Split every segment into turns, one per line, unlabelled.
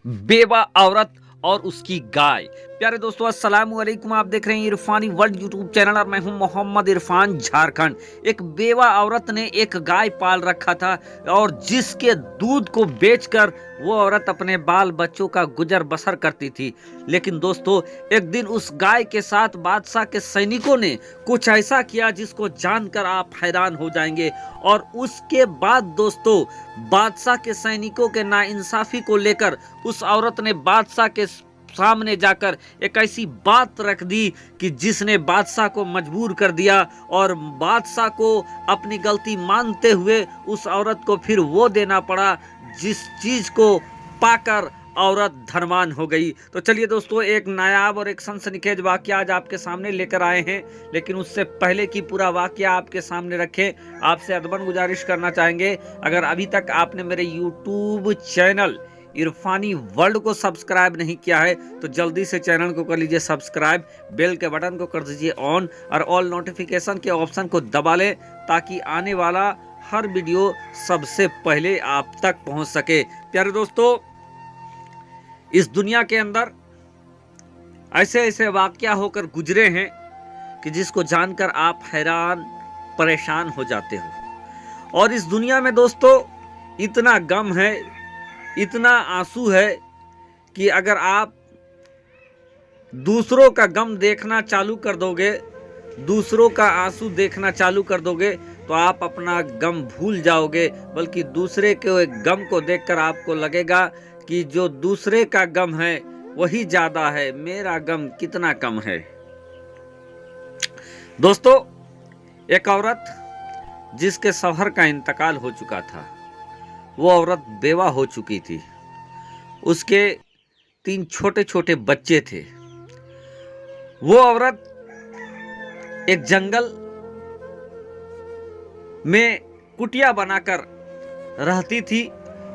बेवा औरत और उसकी गाय। प्यारे दोस्तों, अस्सलाम वालेकुम। आप देख रहे हैं इरफानी वर्ल्ड यूट्यूब चैनल और मैं हूं मोहम्मद इरफान, झारखंड। एक बेवा औरत ने एक गाय पाल रखा था और जिसके दूध को बेचकर वो औरत अपने बाल बच्चों का गुजर बसर करती थी। लेकिन दोस्तों, एक दिन उस गाय के साथ बादशाह के सैनिकों ने कुछ ऐसा किया जिसको जानकर आप हैरान हो जाएंगे। और उसके बाद दोस्तों, बादशाह के सैनिकों के नाइंसाफी को लेकर उस औरत ने बादशाह के सामने जाकर एक ऐसी बात रख दी कि जिसने बादशाह को मजबूर कर दिया। और बादशाह को अपनी गलती मानते हुए उस औरत को फिर वो देना पड़ा जिस चीज को पाकर औरत धनवान हो गई। तो चलिए दोस्तों, एक नायाब और एक सनसनीखेज वाकया आज आपके सामने लेकर आए हैं। लेकिन उससे पहले कि पूरा वाकया आपके सामने रखें, आपसे अदबन गुजारिश करना चाहेंगे, अगर अभी तक आपने मेरे यूट्यूब चैनल इरफानी वर्ल्ड को सब्सक्राइब नहीं किया है तो जल्दी से चैनल को कर लीजिए सब्सक्राइब, बेल के बटन को कर दीजिए ऑन और ऑल नोटिफिकेशन के ऑप्शन को दबा लें ताकि आने वाला हर वीडियो सबसे पहले आप तक पहुंच सके। प्यारे दोस्तों, इस दुनिया के अंदर ऐसे ऐसे वाकया होकर गुजरे हैं कि जिसको जानकर आप हैरान परेशान हो जाते हो। और इस दुनिया में दोस्तों इतना गम है, इतना आंसू है कि अगर आप दूसरों का गम देखना चालू कर दोगे, दूसरों का आंसू देखना चालू कर दोगे तो आप अपना गम भूल जाओगे। बल्कि दूसरे के गम को देखकर आपको लगेगा कि जो दूसरे का गम है वही ज्यादा है, मेरा गम कितना कम है। दोस्तों, एक औरत जिसके शौहर का इंतकाल हो चुका था, वो औरत बेवा हो चुकी थी। उसके 3 छोटे छोटे बच्चे थे। वो औरत एक जंगल में कुटिया बनाकर रहती थी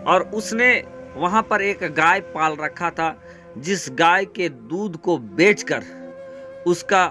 और उसने वहां पर एक गाय पाल रखा था, जिस गाय के दूध को बेचकर उसका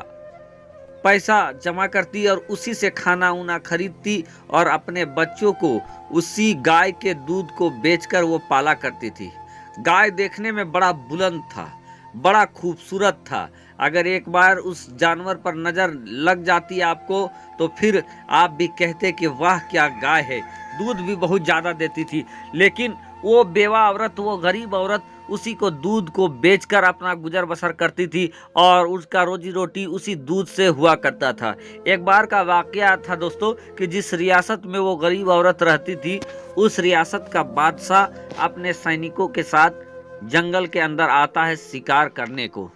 पैसा जमा करती और उसी से खाना उना खरीदती और अपने बच्चों को उसी गाय के दूध को बेचकर वो पाला करती थी। गाय देखने में बड़ा बुलंद था, बड़ा खूबसूरत था। अगर एक बार उस जानवर पर नजर लग जाती आपको तो फिर आप भी कहते कि वाह क्या गाय है। दूध भी बहुत ज्यादा देती थी। लेकिन वो बेवा औरत, वो गरीब औरत उसी को दूध को बेचकर अपना गुजर बसर करती थी और उसका रोजी रोटी उसी दूध से हुआ करता था। एक बार का वाकया था दोस्तों कि जिस रियासत में वो गरीब औरत रहती थी, उस रियासत का बादशाह अपने सैनिकों के साथ जंगल के अंदर आता है शिकार करने को।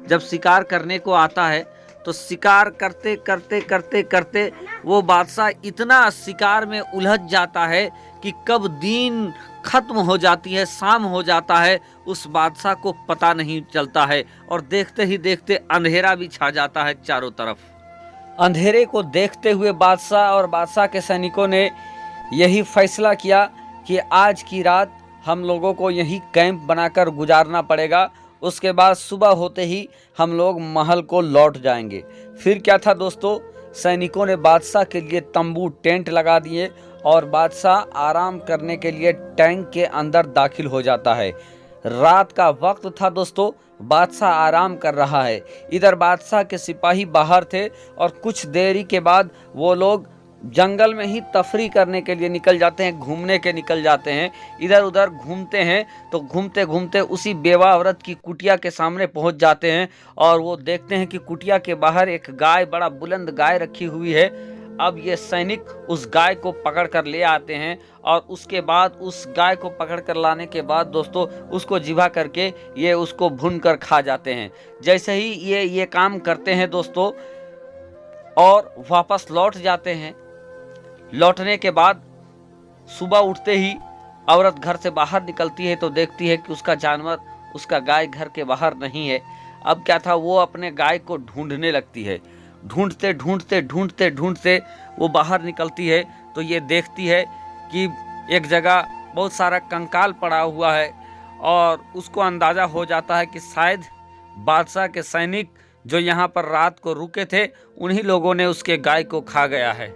जब शिकार करने को आता है तो शिकार करते करते करते करते वो बादशाह इतना शिकार में उलझ जाता है कि कब दिन खत्म हो जाती है, शाम हो जाता है, उस बादशाह को पता नहीं चलता है। और देखते ही देखते अंधेरा भी छा जाता है चारों तरफ। अंधेरे को देखते हुए बादशाह और बादशाह के सैनिकों ने यही फैसला किया कि आज की रात हम लोगों को यही कैंप बनाकर गुजारना पड़ेगा। उसके बाद सुबह होते ही हम लोग महल को लौट जाएंगे। फिर क्या था दोस्तों, सैनिकों ने बादशाह के लिए तंबू टेंट लगा दिए और बादशाह आराम करने के लिए टैंक के अंदर दाखिल हो जाता है। रात का वक्त था दोस्तों, बादशाह आराम कर रहा है। इधर बादशाह के सिपाही बाहर थे और कुछ देरी के बाद वो लोग जंगल में ही तफरी करने के लिए निकल जाते हैं, घूमने के निकल जाते हैं। इधर उधर घूमते हैं तो घूमते घूमते उसी बेवा औरत की कुटिया के सामने पहुंच जाते हैं और वो देखते हैं कि कुटिया के बाहर एक गाय, बड़ा बुलंद गाय रखी हुई है। अब ये सैनिक उस गाय को पकड़ कर ले आते हैं और उसके बाद उस गाय को पकड़ कर लाने के बाद दोस्तों उसको जिभा करके ये उसको भून कर खा जाते हैं। जैसे ही ये काम करते हैं दोस्तों और वापस लौट जाते हैं, लौटने के बाद सुबह उठते ही औरत घर से बाहर निकलती है तो देखती है कि उसका जानवर, उसका गाय घर के बाहर नहीं है। अब क्या था, वो अपने गाय को ढूंढने लगती है। ढूंढते ढूंढते ढूंढते ढूंढते वो बाहर निकलती है तो ये देखती है कि एक जगह बहुत सारा कंकाल पड़ा हुआ है और उसको अंदाज़ा हो जाता है कि शायद बादशाह के सैनिक जो यहाँ पर रात को रुके थे उन्हीं लोगों ने उसके गाय को खा गया है।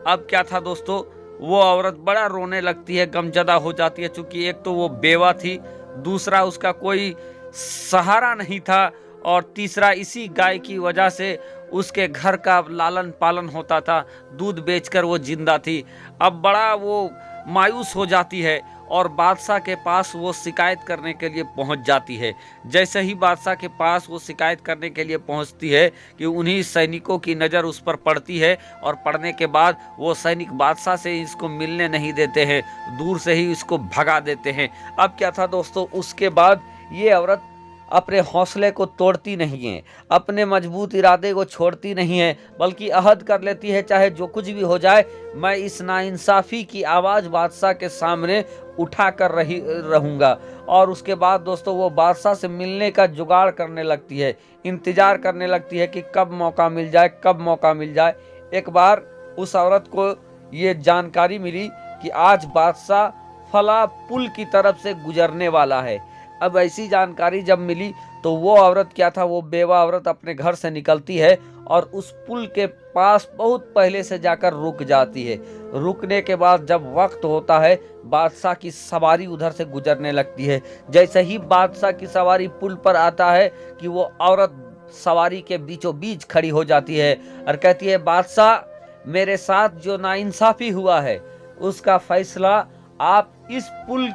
अब क्या था दोस्तों, वो औरत बड़ा रोने लगती है, गमजदा हो जाती है। चूँकि एक तो वो बेवा थी दूसरा उसका कोई सहारा नहीं था, और तीसरा इसी गाय की वजह से उसके घर का लालन पालन होता था, दूध बेचकर वो जिंदा थी। अब बड़ा वो मायूस हो जाती है और बादशाह के पास वो शिकायत करने के लिए पहुंच जाती है। जैसे ही बादशाह के पास वो शिकायत करने के लिए पहुंचती है कि उन्हीं सैनिकों की नज़र उस पर पड़ती है, और पड़ने के बाद वो सैनिक बादशाह से इसको मिलने नहीं देते हैं, दूर से ही इसको भगा देते हैं। अब क्या था दोस्तों, उसके बाद ये औरत अपने हौसले को तोड़ती नहीं है, अपने मजबूत इरादे को छोड़ती नहीं है, बल्कि अहद कर लेती है चाहे जो कुछ भी हो जाए, मैं इस नाइंसाफ़ी की आवाज़ बादशाह के सामने उठा कर रहूँगा। और उसके बाद दोस्तों वो बादशाह से मिलने का जुगाड़ करने लगती है, इंतज़ार करने लगती है कि कब मौका मिल जाए, कब मौका मिल जाए। एक बार उस औरत को ये जानकारी मिली कि आज बादशाह फला पुल की तरफ से गुजरने वाला है। अब ऐसी जानकारी जब मिली तो वो औरत क्या था, वो बेवा औरत अपने घर से निकलती है और उस पुल के पास बहुत पहले से जाकर रुक जाती है। रुकने के बाद जब वक्त होता है, बादशाह की सवारी उधर से गुजरने लगती है। जैसे ही बादशाह की सवारी पुल पर आता है कि वो औरत सवारी के बीचों बीच खड़ी हो जाती है और कहती है, बादशाह मेरे साथ जो नाइंसाफ़ी हुआ है उसका फैसला आप इस पुल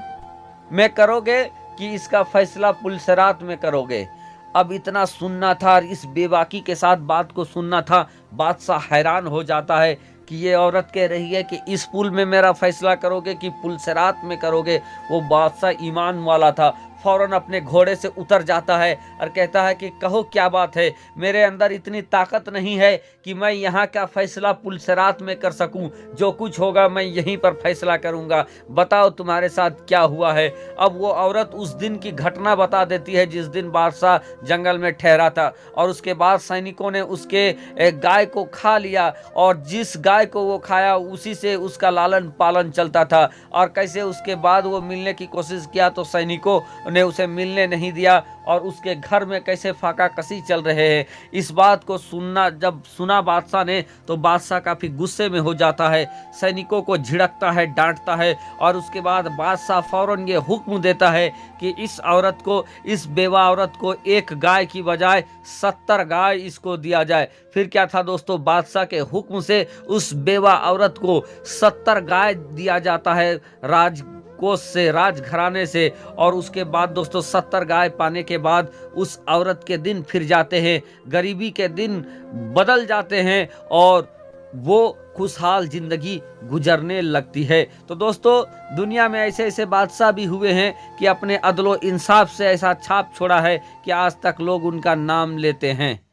में करोगे कि इसका फैसला पुलसरात में करोगे। अब इतना सुनना था और इस बेबाकी के साथ बात को सुनना था। बादशाह हैरान हो जाता है कि ये औरत कह रही है कि इस पुल में मेरा फैसला करोगे कि पुलसरात में करोगे। वो बादशाह ईमान वाला था, फौरन अपने घोड़े से उतर जाता है और कहता है कि कहो क्या बात है, मेरे अंदर इतनी ताकत नहीं है कि मैं यहाँ का फैसला पुलसरात में कर सकूं, जो कुछ होगा मैं यहीं पर फैसला करूँगा, बताओ तुम्हारे साथ क्या हुआ है। अब वो औरत उस दिन की घटना बता देती है जिस दिन बादशाह जंगल में ठहरा था, और उसके बाद सैनिकों ने उसके एक गाय को खा लिया, और जिस गाय को वो खाया उसी से उसका लालन पालन चलता था, और कैसे उसके बाद वो मिलने की कोशिश किया तो सैनिकों ने उसे मिलने नहीं दिया, और उसके घर में कैसे फाका कसी चल रहे हैं। इस बात को जब सुना बादशाह ने तो बादशाह काफ़ी गुस्से में हो जाता है, सैनिकों को झिड़कता है, डांटता है, और उसके बाद बादशाह फौरन ये हुक्म देता है कि इस औरत को, इस बेवा औरत को एक गाय की बजाय 70 गाय इसको दिया जाए। फिर क्या था दोस्तों, बादशाह के हुक्म से उस बेवा औरत को 70 गाय दिया जाता है राजकोष से, राजघराने से। और उसके बाद दोस्तों 70 गाय पाने के बाद उस औरत के दिन फिर जाते हैं, गरीबी के दिन बदल जाते हैं, और वो खुशहाल जिंदगी गुजरने लगती है। तो दोस्तों दुनिया में ऐसे ऐसे बादशाह भी हुए हैं कि अपने अदलो इंसाफ से ऐसा छाप छोड़ा है कि आज तक लोग उनका नाम लेते हैं।